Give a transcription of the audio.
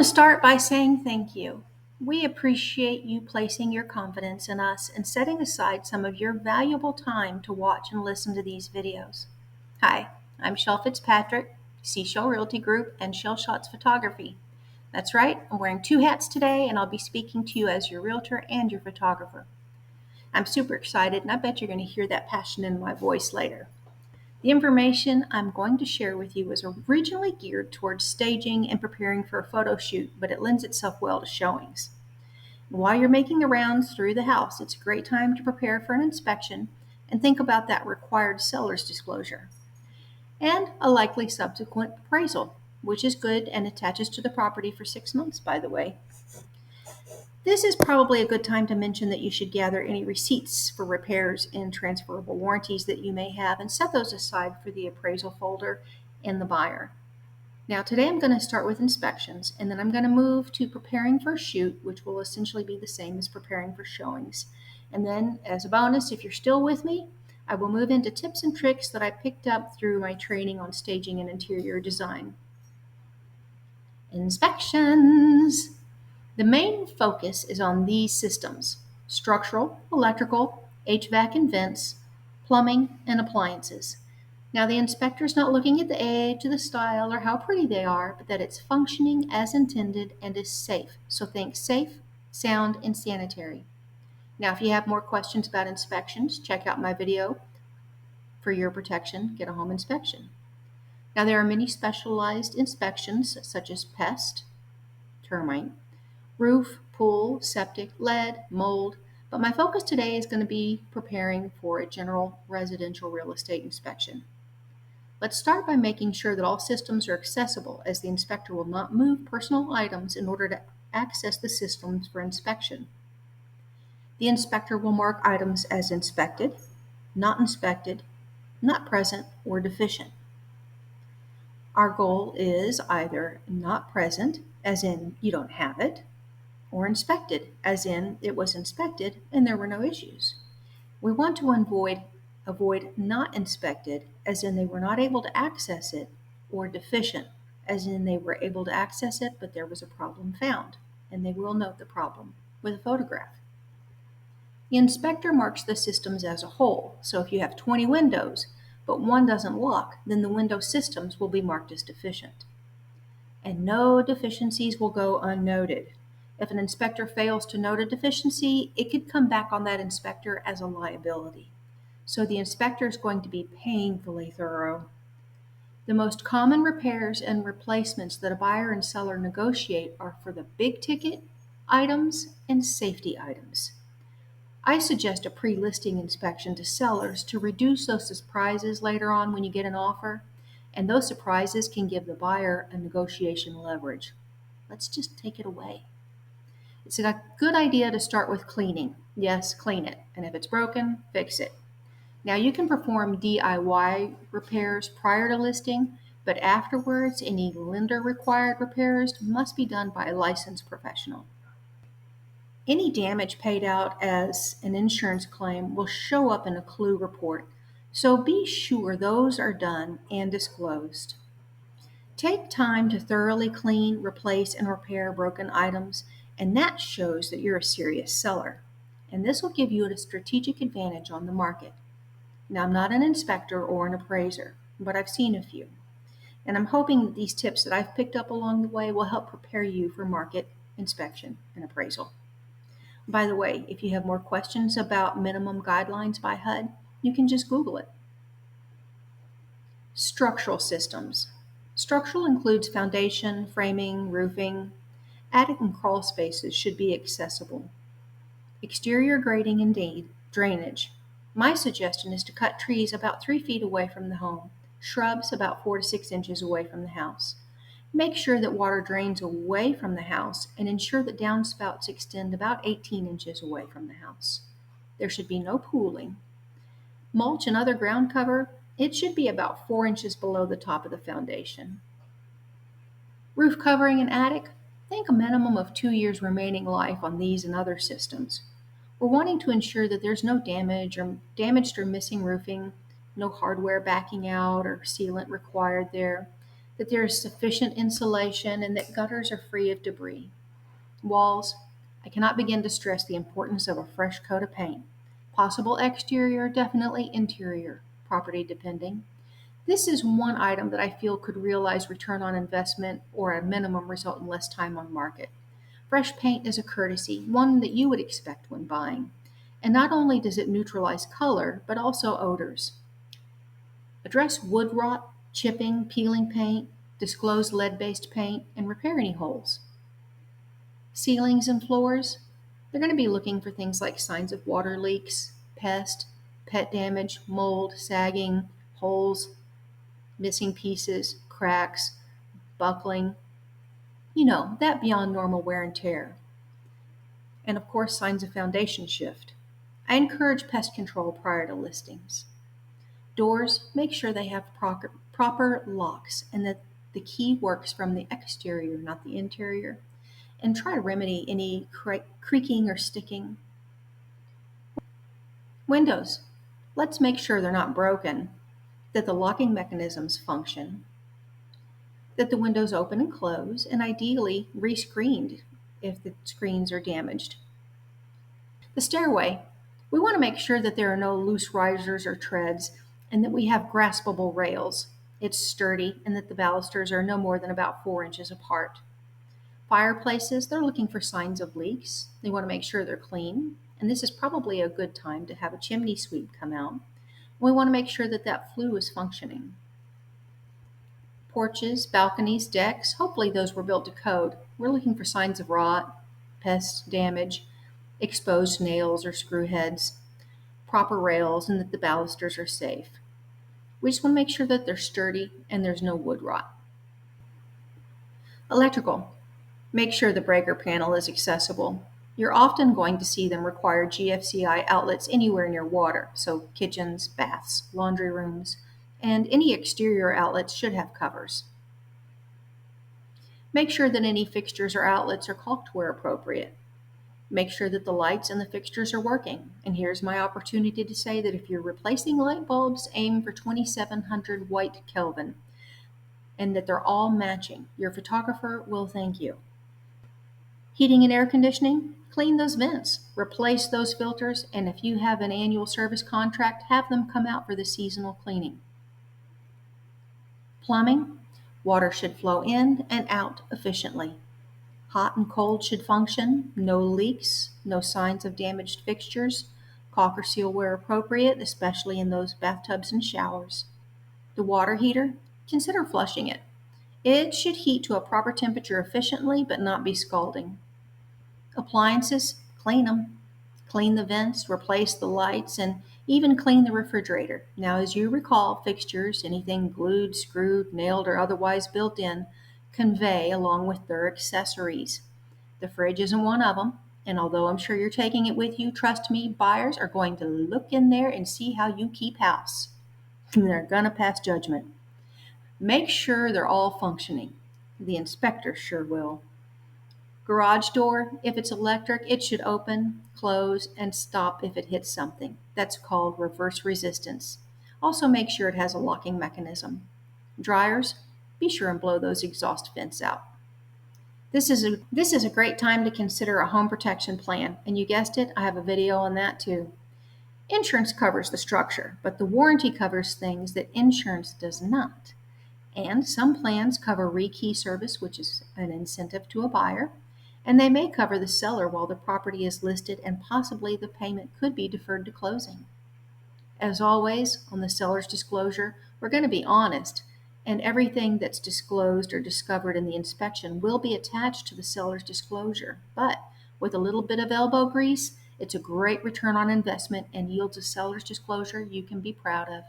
to start by saying thank you. We appreciate you placing your confidence in us and setting aside some of your valuable time to watch and listen to these videos. Hi, I'm Shell Fitzpatrick, Seashell Realty Group, and Shell Shots Photography. That's right, I'm wearing two hats today, and I'll be speaking to you as your realtor and your photographer. I'm super excited, and I bet you're going to hear that passion in my voice later. The information I'm going to share with you was originally geared towards staging and preparing for a photo shoot, but it lends itself well to showings. While you're making the rounds through the house, it's a great time to prepare for an inspection and think about that required seller's disclosure and a likely subsequent appraisal, which is good and attaches to the property for 6 months, by the way. This is probably a good time to mention that you should gather any receipts for repairs and transferable warranties that you may have and set those aside for the appraisal folder and the buyer. Now today I'm going to start with inspections, and then I'm going to move to preparing for a shoot, which will essentially be the same as preparing for showings. And then as a bonus, if you're still with me, I will move into tips and tricks that I picked up through my training on staging and interior design. Inspections. The main focus is on these systems: structural, electrical, HVAC and vents, plumbing, and appliances. Now the inspector is not looking at the age or the style or how pretty they are, but that it's functioning as intended and is safe. So think safe, sound, and sanitary. Now if you have more questions about inspections, check out my video, For Your Protection, Get a Home Inspection. Now there are many specialized inspections such as pest, termite, roof, pool, septic, lead, mold, but my focus today is going to be preparing for a general residential real estate inspection. Let's start by making sure that all systems are accessible, as the inspector will not move personal items in order to access the systems for inspection. The inspector will mark items as inspected, not present, or deficient. Our goal is either not present, as in you don't have it, or inspected, as in it was inspected and there were no issues. We want to avoid not inspected, as in they were not able to access it, or deficient, as in they were able to access it but there was a problem found, and they will note the problem with a photograph. The inspector marks the systems as a whole, so if you have 20 windows but one doesn't lock, then the window systems will be marked as deficient. And no deficiencies will go unnoted. If an inspector fails to note a deficiency, it could come back on that inspector as a liability. So the inspector is going to be painfully thorough. The most common repairs and replacements that a buyer and seller negotiate are for the big ticket items and safety items. I suggest a pre-listing inspection to sellers to reduce those surprises later on when you get an offer, and those surprises can give the buyer a negotiation leverage. Let's just take it away. It's a good idea to start with cleaning. Yes, clean it, and if it's broken, fix it. Now you can perform DIY repairs prior to listing, but afterwards any lender-required repairs must be done by a licensed professional. Any damage paid out as an insurance claim will show up in a clue report, so be sure those are done and disclosed. Take time to thoroughly clean, replace, and repair broken items, and that shows that you're a serious seller. And this will give you a strategic advantage on the market. Now, I'm not an inspector or an appraiser, but I've seen a few. And I'm hoping that these tips that I've picked up along the way will help prepare you for market inspection and appraisal. By the way, if you have more questions about minimum guidelines by HUD, you can just Google it. Structural systems. Structural includes foundation, framing, roofing. Attic and crawl spaces should be accessible. Exterior grading and drainage. My suggestion is to cut trees about 3 feet away from the home, shrubs about 4 to 6 inches away from the house. Make sure that water drains away from the house and ensure that downspouts extend about 18 inches away from the house. There should be no pooling. Mulch and other ground cover, it should be about 4 inches below the top of the foundation. Roof covering and attic, think a minimum of 2 years remaining life on these and other systems. We're wanting to ensure that there's no damaged or missing roofing, no hardware backing out or sealant required there. that there is sufficient insulation, and that gutters are free of debris. Walls, I cannot begin to stress the importance of a fresh coat of paint. Possible exterior, definitely interior, property depending. This is one item that I feel could realize return on investment or at a minimum result in less time on market. Fresh paint is a courtesy, one that you would expect when buying. And not only does it neutralize color, but also odors. Address wood rot, chipping, peeling paint, disclose lead-based paint, and repair any holes. Ceilings and floors, they're going to be looking for things like signs of water leaks, pet damage, mold, sagging, holes, missing pieces, cracks, buckling, that beyond normal wear and tear. And of course, signs of foundation shift. I encourage pest control prior to listings. Doors, make sure they have proper locks and that the key works from the exterior, not the interior. And try to remedy any creaking or sticking. Windows, let's make sure they're not broken, that the locking mechanisms function, that the windows open and close, and ideally rescreened if the screens are damaged. The stairway, we want to make sure that there are no loose risers or treads and that we have graspable rails. It's sturdy and that the balusters are no more than about 4 inches apart. Fireplaces, they're looking for signs of leaks. They want to make sure they're clean, and this is probably a good time to have a chimney sweep come out. We want to make sure that that flue is functioning. Porches, balconies, decks, hopefully those were built to code. We're looking for signs of rot, pest damage, exposed nails or screw heads, proper rails, and that the balusters are safe. We just want to make sure that they're sturdy and there's no wood rot. Electrical. Make sure the breaker panel is accessible. You're often going to see them require GFCI outlets anywhere near water, so kitchens, baths, laundry rooms, and any exterior outlets should have covers. Make sure that any fixtures or outlets are caulked where appropriate. Make sure that the lights and the fixtures are working. And here's my opportunity to say that if you're replacing light bulbs, aim for 2700 white Kelvin and that they're all matching. Your photographer will thank you. Heating and air conditioning, clean those vents, replace those filters, and if you have an annual service contract, have them come out for the seasonal cleaning. Plumbing, water should flow in and out efficiently. Hot and cold should function, no leaks, no signs of damaged fixtures, caulk or seal where appropriate, especially in those bathtubs and showers. The water heater, consider flushing it. It should heat to a proper temperature efficiently but not be scalding. Appliances, clean them. Clean the vents, replace the lights, and even clean the refrigerator. Now, as you recall, fixtures, anything glued, screwed, nailed, or otherwise built in, convey along with their accessories. The fridge isn't one of them, and although I'm sure you're taking it with you, trust me, buyers are going to look in there and see how you keep house. And they're going to pass judgment. Make sure they're all functioning. The inspector sure will. Garage door, if it's electric, it should open, close, and stop if it hits something. That's called reverse resistance. Also make sure it has a locking mechanism. Dryers, be sure and blow those exhaust vents out. This is a great time to consider a home protection plan, and you guessed it, I have a video on that too. Insurance covers the structure, but the warranty covers things that insurance does not. And some plans cover rekey service, which is an incentive to a buyer, and they may cover the seller while the property is listed and possibly the payment could be deferred to closing. As always, on the seller's disclosure, we're going to be honest, and everything that's disclosed or discovered in the inspection will be attached to the seller's disclosure. But with a little bit of elbow grease, it's a great return on investment and yields a seller's disclosure you can be proud of.